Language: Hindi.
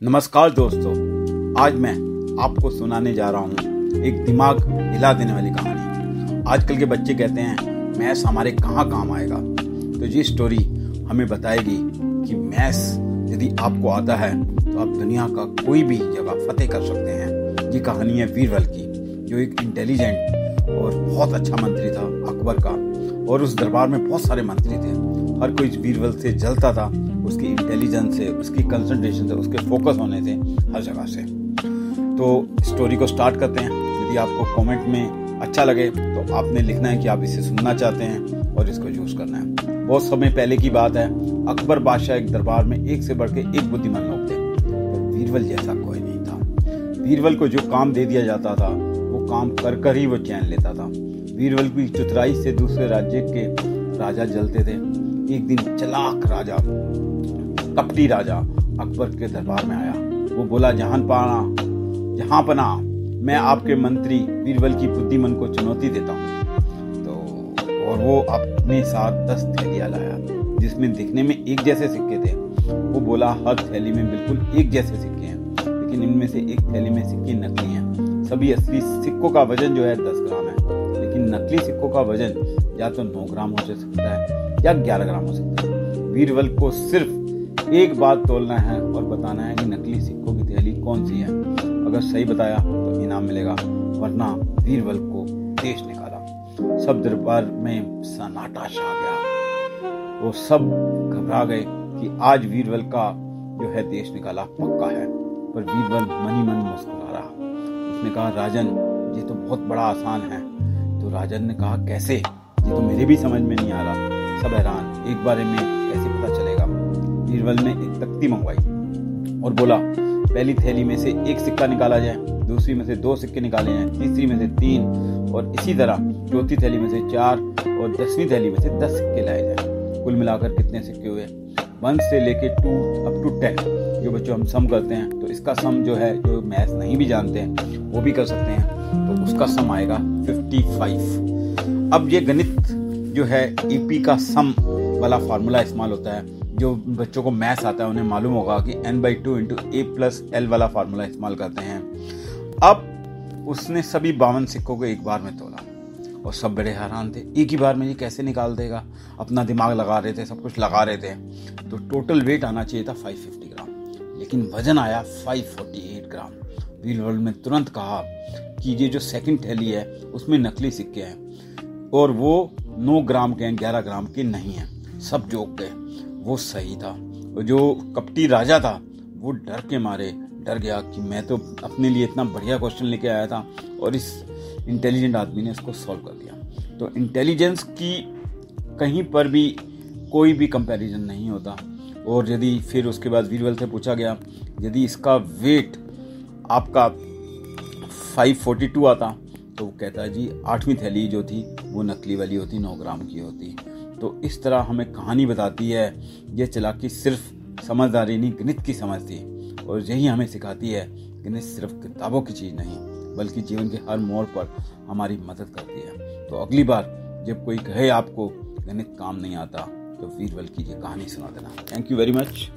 नमस्कार दोस्तों, आज मैं आपको सुनाने जा रहा हूँ एक दिमाग हिला देने वाली कहानी। आजकल के बच्चे कहते हैं मैथ्स हमारे कहाँ काम आएगा, तो ये स्टोरी हमें बताएगी कि मैथ्स यदि आपको आता है तो आप दुनिया का कोई भी जगह फतेह कर सकते हैं। ये कहानी है बीरबल की, जो एक इंटेलिजेंट और बहुत अच्छा मंत्री था अकबर का, और उस दरबार में बहुत सारे मंत्री थे। हर कोई बीरबल से जलता था, उसकी इंटेलिजेंस से, उसकी कंसंट्रेशन से, उसके फोकस होने से, हर जगह से। तो स्टोरी को स्टार्ट करते हैं। यदि आपको कमेंट में अच्छा लगे तो आपने लिखना है कि आप इसे सुनना चाहते हैं और इसको यूज करना है। बहुत समय पहले की बात है। अकबर बादशाह एक दरबार में एक से बढ़ के एक बुद्धिमान लोग थे, पर बीरबल जैसा कोई नहीं था। बीरबल को जो काम दे दिया जाता था वो काम कर कर ही वो चैन लेता था। बीरबल की चतुराई से दूसरे राज्य के राजा जलते थे। एक दिन चालाक राजा, कपटी राजा अकबर के दरबार में आया। वो बोला, जहां पना मैं आपके मंत्री बीरबल की बुद्धिमान को चुनौती देता हूँ। तो और वो अपने साथ 10 थैलियां लाया, जिसमें दिखने में एक जैसे सिक्के थे। वो बोला, हर थैली में बिल्कुल एक जैसे सिक्के हैं, लेकिन इनमें से एक थैली में सिक्के नकली हैं। सभी असली सिक्कों का वजन जो है 10 ग्राम है, लेकिन नकली सिक्कों का वजन या तो 9 ग्राम हो सकता है या 11 ग्राम हो सकता है। बीरबल को सिर्फ एक बात तोलना है और बताना है कि नकली सिक्कों की थैली कौन सी है। अगर सही बताया तो इनाम मिलेगा, वरना बीरबल को देश निकाला। सब दरबार में सन्नाटा छा गया। वो सब घबरा गए कि आज बीरबल का जो है देश निकाला पक्का है। पर बीरबल मन ही मन मुस्कुरा रहा। उसने कहा, राजन ये तो बहुत बड़ा आसान है। तो राजन ने कहा, कैसे? ये तो मेरे भी समझ में नहीं आ रहा। सब हैरान, एक बारे में कैसे पता चलेगा? बीरबल ने एक तख्ती मंगवाई और बोला, पहली थैली में से एक सिक्का निकाला जाए, दूसरी में से 2 सिक्के निकाले जाए, तीसरी में से 3, और इसी तरह चौथी थैली में से 4 और 10वीं थैली में से 10 सिक्के लाए जाए। कुल मिलाकर कितने सिक्के हुए? 1 से लेके 2 अप टू 10। जो बच्चों हम सम करते हैं तो इसका सम जो है, जो मैथ्स नहीं भी जानते हैं वो भी कर सकते हैं, तो उसका सम आएगा 55। अब ये गणित जो है ईपी का सम वाला फार्मूला इस्तेमाल होता है। जो बच्चों को मैथ्स आता है उन्हें मालूम होगा कि n/2 × a+l वाला फार्मूला इस्तेमाल करते हैं। अब उसने सभी 52 सिक्कों को एक बार में तोला और सब बड़े हैरान थे। एक ही बार में ये कैसे निकाल देगा? अपना दिमाग लगा रहे थे, सब कुछ लगा रहे थे। तो टोटल वेट आना चाहिए था 550 ग्राम, लेकिन वजन आया 548 ग्राम। बीरबल ने तुरंत कहा कि ये जो सेकंड थैली है उसमें नकली सिक्के हैं और वो 9 ग्राम के हैं, 11 ग्राम के नहीं हैं। सब जोक गए, वो सही था। और जो कपटी राजा था वो डर गया कि मैं तो अपने लिए इतना बढ़िया क्वेश्चन लेके आया था और इस इंटेलिजेंट आदमी ने इसको सॉल्व कर दिया। तो इंटेलिजेंस की कहीं पर भी कोई भी कंपैरिजन नहीं होता। और यदि फिर उसके बाद बीरबल से पूछा गया, यदि इसका वेट आपका 542 आता, तो वो कहता जी 8वीं थैली जो थी वो नकली वाली होती, 9 ग्राम की होती। तो इस तरह हमें कहानी बताती है ये चालाकी सिर्फ समझदारी नहीं, गणित की समझ थी। और यही हमें सिखाती है गणित सिर्फ किताबों की चीज़ नहीं, बल्कि जीवन के हर मोड़ पर हमारी मदद करती है। तो अगली बार जब कोई कहे आपको गणित काम नहीं आता, तो बीरबल की ये कहानी सुना देना। Thank you very much.